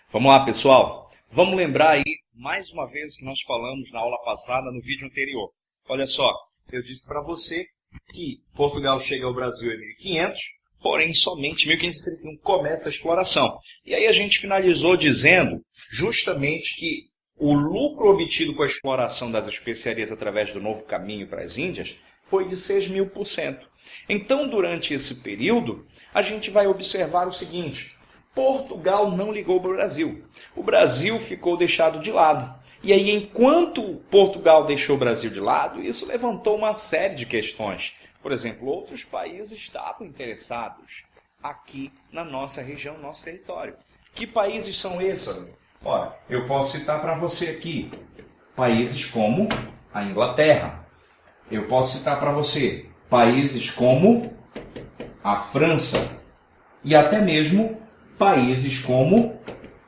Vamos lá, pessoal. Vamos lembrar aí, mais uma vez, que nós falamos na aula passada, no vídeo anterior. Olha só, eu disse para você que Portugal chega ao Brasil em 1500, porém somente em 1531 começa a exploração. E aí a gente finalizou dizendo justamente que o lucro obtido com a exploração das especiarias através do novo caminho para as Índias foi de 6.000%. Então, durante esse período, a gente vai observar o seguinte: Portugal não ligou para o Brasil. O Brasil ficou deixado de lado. E aí, enquanto Portugal deixou o Brasil de lado, isso levantou uma série de questões. Por exemplo, outros países estavam interessados aqui na nossa região, no nosso território. Que países são esses? Ora, eu posso citar para você aqui países como a Inglaterra. Eu posso citar para você países como a França e até mesmo países como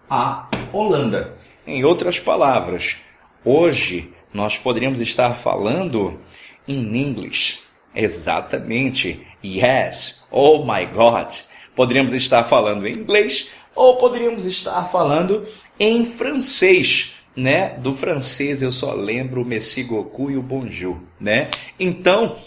a Holanda. Em outras palavras, hoje nós poderíamos estar falando em inglês. Exatamente. Yes. Oh my God. Poderíamos estar falando em inglês ou poderíamos estar falando em francês, né? Do francês eu só lembro o merci beaucoup e o bonjour, né? Então,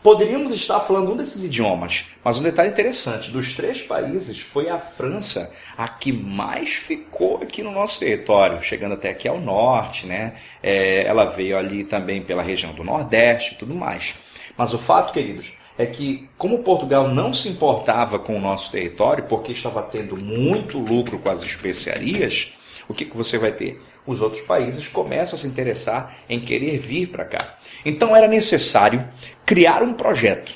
poderíamos estar falando um desses idiomas, mas um detalhe interessante, dos três países, foi a França a que mais ficou aqui no nosso território, chegando até aqui ao norte, né? Ela veio ali também pela região do Nordeste e tudo mais. Mas o fato, queridos, é que como Portugal não se importava com o nosso território, porque estava tendo muito lucro com as especiarias, o que você vai ter? Os outros países começam a se interessar em querer vir para cá. Então era necessário criar um projeto.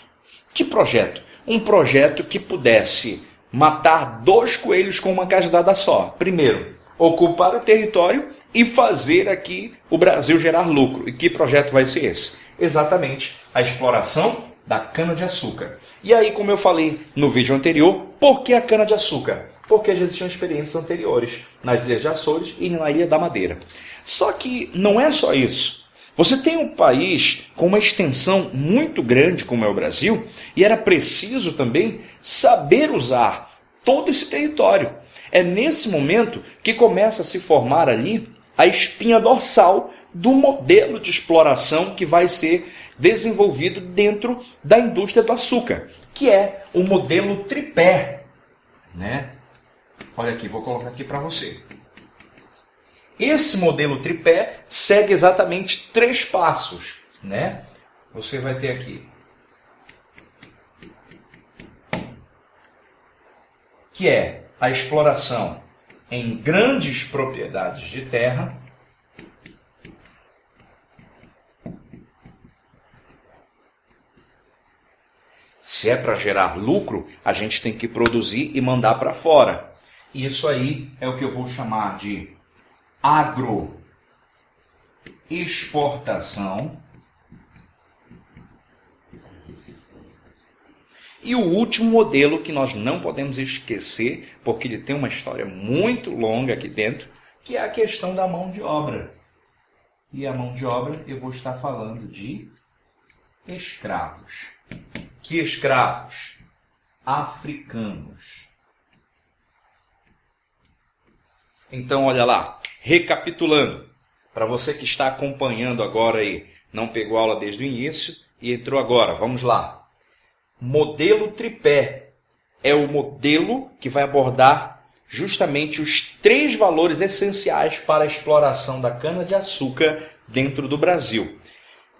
Que projeto? Um projeto que pudesse matar dois coelhos com uma cajadada só. Primeiro, ocupar o território e fazer aqui o Brasil gerar lucro. E que projeto vai ser esse? Exatamente a exploração da cana-de-açúcar. E aí, como eu falei no vídeo anterior, por que a cana-de-açúcar? Porque já existiam experiências anteriores nas Ilhas de Açores e na Ilha da Madeira. Só que não é só isso. Você tem um país com uma extensão muito grande como é o Brasil e era preciso também saber usar todo esse território. É nesse momento que começa a se formar ali a espinha dorsal do modelo de exploração que vai ser desenvolvido dentro da indústria do açúcar, que é o modelo tripé, né? Olha aqui, vou colocar aqui para você. Esse modelo tripé segue exatamente 3 passos, né? Você vai ter aqui, que é a exploração em grandes propriedades de terra, se é para gerar lucro, a gente tem que produzir e mandar para fora. Isso aí é o que eu vou chamar de agroexportação. E o último modelo que nós não podemos esquecer, porque ele tem uma história muito longa aqui dentro, que é a questão da mão de obra. E a mão de obra eu vou estar falando de escravos. Que escravos? Africanos. Então, olha lá, recapitulando, para você que está acompanhando agora aí, não pegou aula desde o início e entrou agora, vamos lá. Modelo tripé é o modelo que vai abordar justamente os 3 valores essenciais para a exploração da cana-de-açúcar dentro do Brasil.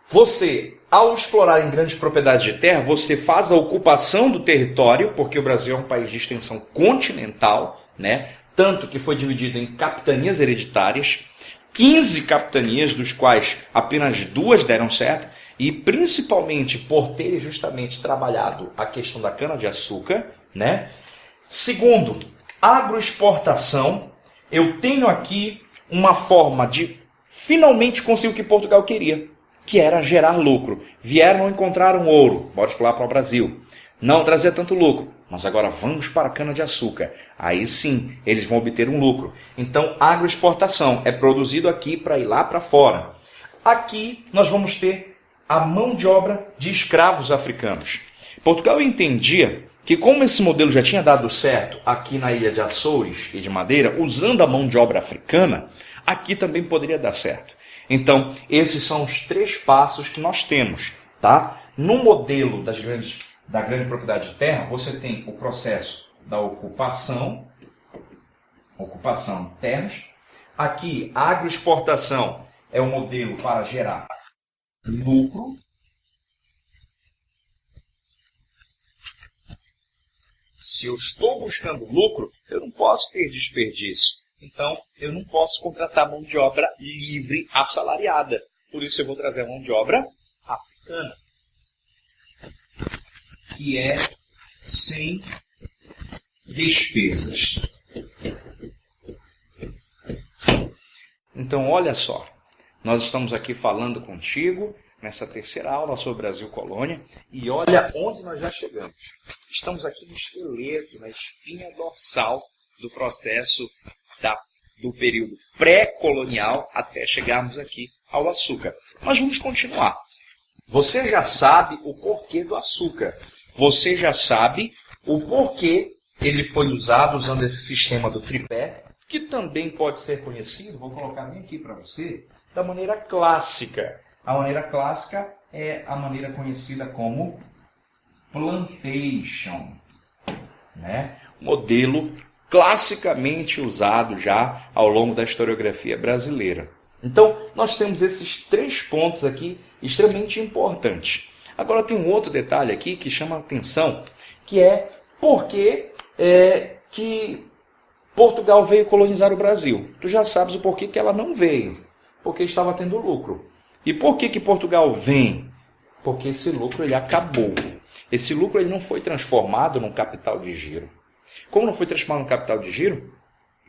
Você, ao explorar em grandes propriedades de terra, você faz a ocupação do território, porque o Brasil é um país de extensão continental, né? Tanto que foi dividido em capitanias hereditárias, 15 capitanias, dos quais apenas 2 deram certo, e principalmente por terem justamente trabalhado a questão da cana-de-açúcar, né? Segundo, agroexportação. Eu tenho aqui uma forma de finalmente conseguir o que Portugal queria, que era gerar lucro. Vieram, não encontraram ouro, bora lá para o Brasil. Não trazia tanto lucro, mas agora vamos para a cana-de-açúcar. Aí sim, eles vão obter um lucro. Então, agroexportação é produzido aqui para ir lá para fora. Aqui nós vamos ter a mão de obra de escravos africanos. Portugal entendia que como esse modelo já tinha dado certo aqui na ilha de Açores e de Madeira, usando a mão de obra africana, aqui também poderia dar certo. Então, esses são os 3 passos que nós temos, tá? No modelo da grande propriedade de terra, você tem o processo da ocupação de terras. Aqui, a agroexportação é o modelo para gerar lucro. Se eu estou buscando lucro, eu não posso ter desperdício. Então, eu não posso contratar mão de obra livre assalariada. Por isso, eu vou trazer a mão de obra africana, que é sem despesas. Então, olha só. Nós estamos aqui falando contigo nessa 3ª aula sobre Brasil Colônia. E olha onde nós já chegamos. Estamos aqui no esqueleto, na espinha dorsal do processo do período pré-colonial até chegarmos aqui ao açúcar. Mas vamos continuar. Você já sabe o porquê do açúcar. Você já sabe o porquê ele foi usado usando esse sistema do tripé, que também pode ser conhecido, vou colocar bem aqui para você, da maneira clássica. A maneira clássica é a maneira conhecida como plantation, né? Modelo classicamente usado já ao longo da historiografia brasileira. Então, nós temos esses 3 pontos aqui extremamente importantes. Agora tem um outro detalhe aqui que chama a atenção, que é por que Portugal veio colonizar o Brasil. Tu já sabes o porquê que ela não veio, porque estava tendo lucro. E por que Portugal vem? Porque esse lucro ele acabou. Esse lucro ele não foi transformado num capital de giro. Como não foi transformado num capital de giro,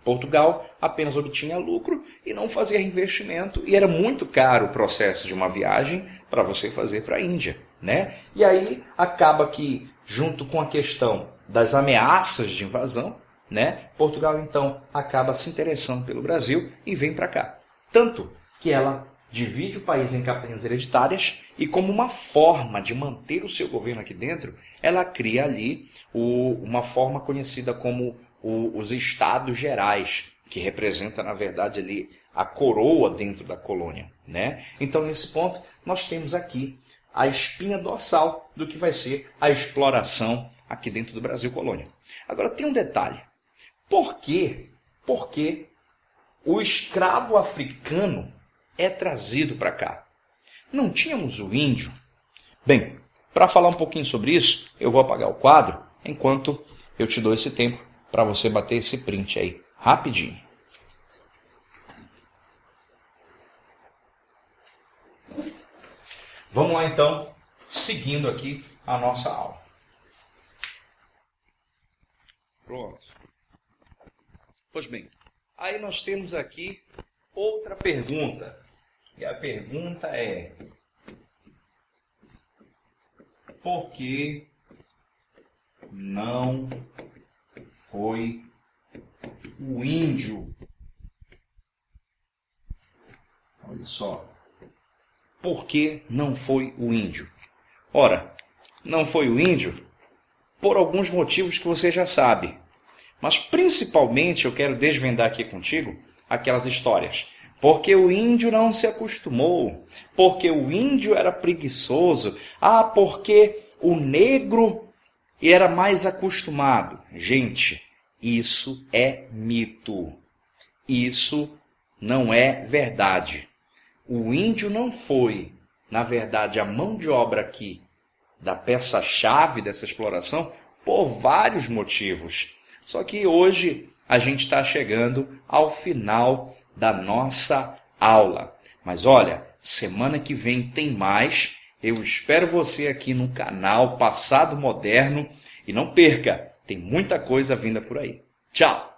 Portugal apenas obtinha lucro e não fazia investimento. E era muito caro o processo de uma viagem para você fazer para a Índia, né? E aí acaba que, junto com a questão das ameaças de invasão, né, Portugal então acaba se interessando pelo Brasil e vem para cá. Tanto que ela divide o país em capitanias hereditárias e, como uma forma de manter o seu governo aqui dentro, ela cria ali uma forma conhecida como os Estados Gerais, que representa, na verdade, ali a coroa dentro da colônia, né? Então, nesse ponto, nós temos aqui a espinha dorsal do que vai ser a exploração aqui dentro do Brasil Colônia. Agora, tem um detalhe. Por que o escravo africano é trazido para cá? Não tínhamos o índio? Bem, para falar um pouquinho sobre isso, eu vou apagar o quadro enquanto eu te dou esse tempo para você bater esse print aí, rapidinho. Vamos lá então, seguindo aqui a nossa aula. Pronto. Pois bem, aí nós temos aqui outra pergunta. E a pergunta é: por que não foi o índio? Olha só. Por que não foi o índio? Ora, não foi o índio por alguns motivos que você já sabe. Mas principalmente eu quero desvendar aqui contigo aquelas histórias. Porque o índio não se acostumou. Porque o índio era preguiçoso. Ah, porque o negro era mais acostumado. Gente, isso é mito. Isso não é verdade. O índio não foi, na verdade, a mão de obra aqui da peça-chave dessa exploração por vários motivos. Só que hoje a gente está chegando ao final da nossa aula. Mas olha, semana que vem tem mais. Eu espero você aqui no canal Passado Moderno. E não perca, tem muita coisa vinda por aí. Tchau!